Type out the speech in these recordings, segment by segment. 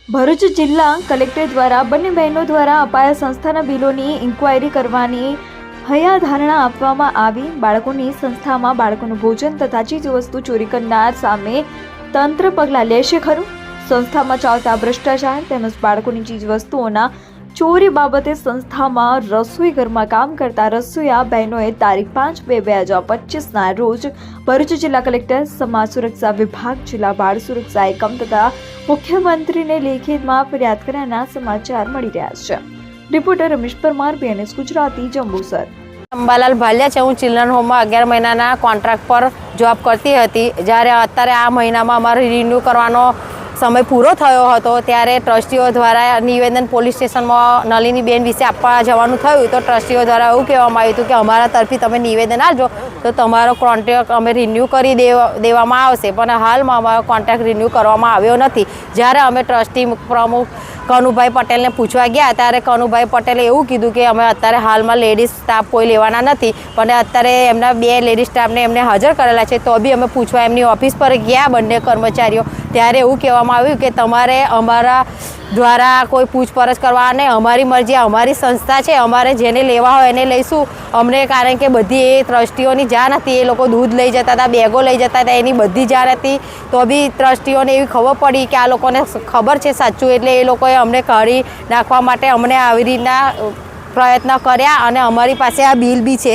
ભરૂચ જિલ્લા કલેક્ટર દ્વારા બંને બહેનો દ્વારા અપાયા સંસ્થાના બિલોની ઇન્ક્વાયરી કરવાની હૈયાધારણા આપવામાં આવી। બાળકોની સંસ્થામાં બાળકોનું ભોજન તથા ચીજવસ્તુ ચોરી કરનાર સામે તંત્ર પગલાં લેશે ખરું? સંસ્થામાં ચાલતા ભ્રષ્ટાચાર તેમજ બાળકોની ચીજવસ્તુઓના ચોરી બાબતે સંસ્થામાં રસોઈ ઘરમાં કામ કરતા રસોઈયા બહેનોએ તારીખ 5/2/2025ના રોજ ભરૂચ જિલ્લા કલેક્ટર, સમાજ સુરક્ષા વિભાગ, જિલ્લા બાળ સુરક્ષા એકમ તથા મુખ્યમંત્રીને લેખિતમાં ફરિયાદ કર્યાના સમાચાર મળી રહ્યા છે। Reporter Ramesh Parmar, BNS Gujarati, Jambusar. અંબાલાલ ભાલિયા છે। હું ચિલ્ડ્રન હોમમાં 11 મહિનાના કોન્ટ્રાક્ટ પર જોબ કરતી હતી। જ્યારે અત્યારે આ મહિનામાં અમારે રિન્યૂ કરવાનો સમય પૂરો થયો હતો ત્યારે ટ્રસ્ટીઓ દ્વારા નિવેદન પોલીસ સ્ટેશનમાં નલિનીબેન વિશે આપવા જવાનું થયું તો ટ્રસ્ટીઓ દ્વારા એવું કહેવામાં આવ્યું હતું કે અમારા તરફથી તમે નિવેદન આપજો તો તમારો કોન્ટ્રાક્ટ અમે રિન્યૂ કરી દેવામાં આવશે, પણ હાલમાં અમારો કોન્ટ્રાક્ટ રિન્યૂ કરવામાં આવ્યો નથી। જ્યારે અમે ટ્રસ્ટી પ્રમુખ કનુભાઈ પટેલને પૂછવા ગયા ત્યારે કનુભાઈ પટેલે એવું કીધું કે અમે અત્યારે હાલમાં લેડીઝ સ્ટાફ કોઈ લેવાના નથી, પણ અત્યારે એમના 2 લેડીઝ સ્ટાફને એમને હાજર કરેલા છે। તો બી અમે પૂછવા એમની ઓફિસ પર ગયા બંને કર્મચારીઓ, ત્યારે એવું કહેવામાં આવ્યું કે તમારે અમારા દ્વારા કોઈ પૂછપરછ કરવા નહીં, અમારી મરજી, અમારી સંસ્થા છે, અમારે જેને લેવા હોય એને લઈશું અમને, કારણ કે બધી એ ટ્રસ્ટીઓની જાણ હતી। એ લોકો દૂધ લઈ જતા હતા, બેગો લઈ જતા હતા, એની બધી જાણ હતી। તો બી ટ્રસ્ટીઓને એવી ખબર પડી કે આ લોકોને ખબર છે સાચું, એટલે એ લોકોએ અમને કાઢી નાખવા માટે અમને આવી રીતના પ્રયત્ન કર્યા અને અમારી પાસે આ બિલ બી છે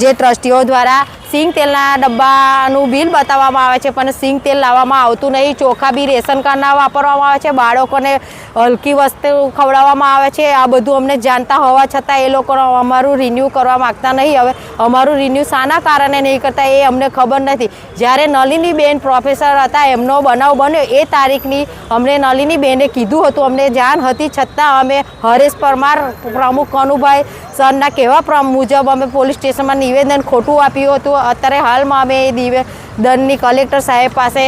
જે ટ્રસ્ટીઓ દ્વારા સિંગ તેલના ડબ્બાનું બિલ બતાવવામાં આવે છે, પણ સિંગ તેલ લાવવામાં આવતું નહીં। ચોખા બી રેશન કાર્ડના વાપરવામાં આવે છે, બાળકોને હલકી વસ્તુ ખવડાવવામાં આવે છે। આ બધું અમને જાણતા હોવા છતાં એ લોકો અમારું રિન્યૂ કરવા માગતા નહીં। હવે અમારું રિન્યૂ શાના કારણે નહીં કરતા એ અમને ખબર નથી। જ્યારે નલિનીબેન પ્રોફેસર હતા એમનો બનાવ બન્યો એ તારીખની અમને નલિનીબેને કીધું હતું, અમને જાણ હતી છતાં અમે હરેશ પરમાર પ્રમુખ કનુભાઈ સરના કહેવા મુજબ અમે પોલીસ સ્ટેશનમાં નિવેદન ખોટું આપ્યું હતું। અત્યારે હાલમાં અમે એ નિવેદનની કલેક્ટર સાહેબ પાસે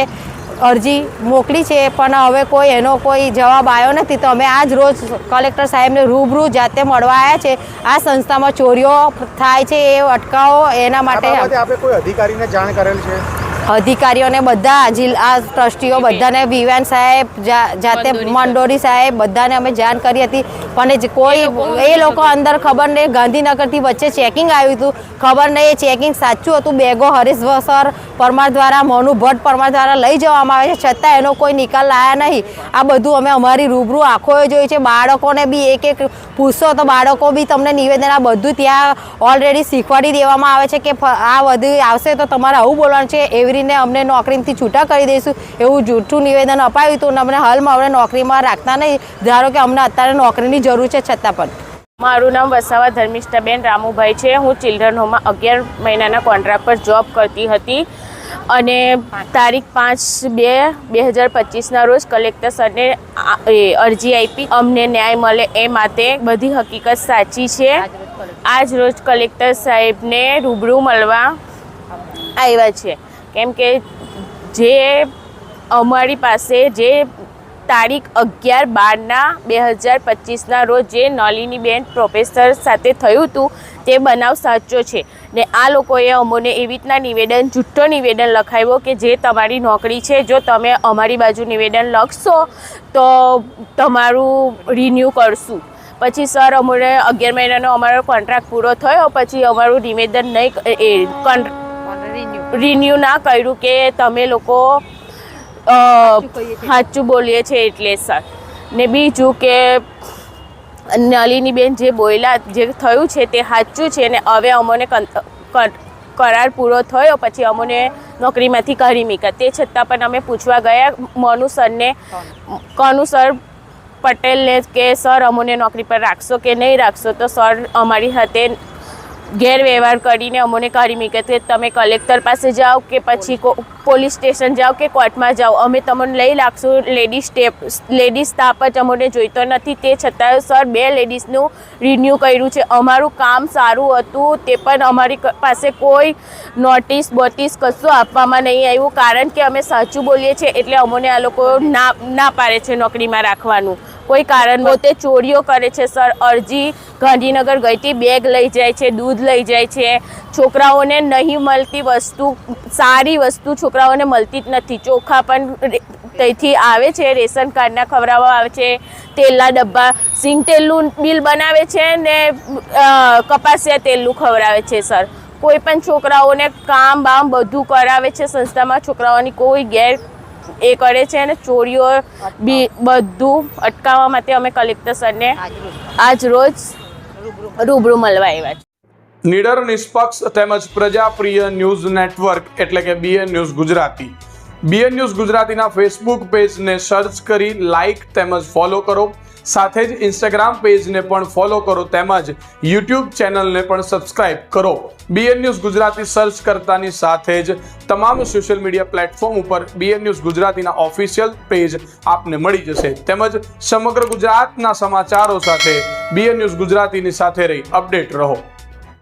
અરજી મોકલી છે, પણ હવે કોઈ એનો કોઈ જવાબ આવ્યો નથી। તો અમે આજ રોજ કલેક્ટર સાહેબને રૂબરૂ જાતે મળવા આવ્યા છે। આ સંસ્થામાં ચોરીઓ થાય છે એ અટકાવો એના માટે આપણે કોઈ અધિકારીને જાણ કરેલ છે? અધિકારીઓને બધા આ ટ્રસ્ટીઓ બધાને વિવાન સાહેબ, જાતે મંડોરી સાહેબ બધાને અમે જાણ કરી હતી, પણ કોઈ એ લોકો અંદર ખબર નહીં, ગાંધીનગરથી વચ્ચે ચેકિંગ આવ્યું હતું, ખબર નહીં એ ચેકિંગ સાચું હતું। બેગો હરીશ સર પરમાર દ્વારા, મનુ ભટ્ટ પરમાર દ્વારા લઈ જવામાં આવે છે, છતાં એનો કોઈ નિકાલ લાયા નહીં। આ બધું અમે અમારી રૂબરૂ આંખોએ જોયું છે। બાળકોને બી એક પૂછશો તો બાળકો બી તમને નિવેદન આ બધું ત્યાં ઓલરેડી શીખવાડી દેવામાં આવે છે કે આ બધું આવશે તો તમારે આવું બોલવાનું છે, એવી રીતે અમને નોકરીથી છૂટા કરી દઈશું એવું જૂઠું નિવેદન અપાવ્યું હતું અને અમને હાલમાં અમને નોકરીમાં રાખતા નહીં। ધારો કે અમને અત્યારે નોકરીની જરૂર છે છતાં પણ। મારું નામ વસાવા ધર્મિષ્ઠાબેન રામુભાઈ છે। હું ચિલ્ડ્રન હોમમાં 11 મહિનાના કોન્ટ્રાક્ટ પર જોબ કરતી હતી અને તારીખ 5/2/2025ના રોજ કલેક્ટર સરને અરજી આપી અમને ન્યાય મળે એ માટે। બધી હકીકત સાચી છે। આજ રોજ કલેક્ટર સાહેબને રૂબરૂ મળવા આવ્યા છે, કેમ કે જે અમારી પાસે જે તારીખ 11/12/2025ના રોજ જે નલિનીબેન પ્રોફેસર સાથે થયું હતું તે બનાવ સાચો છે ને આ લોકોએ અમને એવી રીતના નિવેદન, જૂઠો નિવેદન લખાવ્યો કે જે તમારી નોકરી છે, જો તમે અમારી બાજુ નિવેદન લખશો તો તમારું રિન્યૂ કરશું। પછી સર અમને 11 મહિનાનો અમારો કોન્ટ્રાક્ટ પૂરો થયો પછી અમારું નિવેદન નહીં રિન્યૂ ના કર્યું કે તમે લોકો સાચું બોલીએ છીએ એટલે સર। ને બીજું કે નલિનીબેન જે બોલ્યા, જે થયું છે તે સાચું છે ને હવે અમને કરાર પૂરો થયો પછી અમને નોકરીમાંથી કાઢી મૂક્યા। તે છતાં પણ અમે પૂછવા ગયા મનુ સરને, કનુ સર પટેલને કે સર અમને નોકરી પર રાખશો કે નહીં રાખશો, તો સર અમારી સાથે ગેરવ્યવહાર કરીને અમને કાઢી મૂક્યા કે તમે કલેક્ટર પાસે જાઓ કે પછી પોલીસ સ્ટેશન જાઓ કે કોર્ટમાં જાઓ, અમે તમને લઈ લાગશું। લેડીઝ સ્ટાફ જ અમને જોઈતો નથી। તે છતાં સર 2 લેડીઝનું રિન્યૂ કર્યું છે। અમારું કામ સારું હતું, તે પણ અમારી પાસે કોઈ નોટિસ બોટિસ કશું આપવામાં નહીં આવ્યું, કારણ કે અમે સાચું બોલીએ છીએ એટલે અમને આ લોકો ના પાડે છે નોકરીમાં રાખવાનું। કોઈ કારણ પોતે ચોરીઓ કરે છે સર। અરજી ગાંધીનગર ગઈ હતી, બેગ લઈ જાય છે, દૂધ લઈ જાય છે, છોકરાઓને નહીં મળતી વસ્તુ, સારી વસ્તુ છોકરાઓને મળતી જ નથી। ચોખા પણ ત્યાંથી આવે છે, રેશન કાર્ડના ખવડાવવા આવે છે, તેલના ડબ્બા, સિંગ તેલનું બિલ બનાવે છે ને કપાસિયા તેલનું ખવડાવે છે સર. કોઈ પણ છોકરાઓને કામ બામ બધું કરાવે છે સંસ્થામાં. છોકરાઓની કોઈ ગેર એ કરે છે અને ચોરીઓ બી બધું અટકાવવા માટે અમે કલેક્ટર સરને આજ રોજ રૂબરૂ મળવા આવ્યા છે. નિડર, નિષ્પક્ષ તેમજ પ્રજાપ્રિય ન્યૂઝ નેટવર્ક એટલે કે BN news Gujarati. BN news ગુજરાતીના ફેસબુક પેજને સર્ચ કરી લાઇક તેમજ ફોલો કરો. સાથે જ ઇન્સ્ટાગ્રામ પેજને પણ ફોલો કરો તેમજ યુટ્યુબ ચેનલને પણ સબસ્ક્રાઇબ કરો. BN ન્યૂઝ ગુજરાતી સર્ચ કરતાની સાથે જ તમામ સોશિયલ મીડિયા પ્લેટફોર્મ ઉપર BN ન્યૂઝ ગુજરાતીના ઓફિશિયલ પેજ આપને મળી જશે. તેમજ સમગ્ર ગુજરાતના સમાચારો સાથે BN ન્યૂઝ ગુજરાતીની સાથે રહી અપડેટ રહો.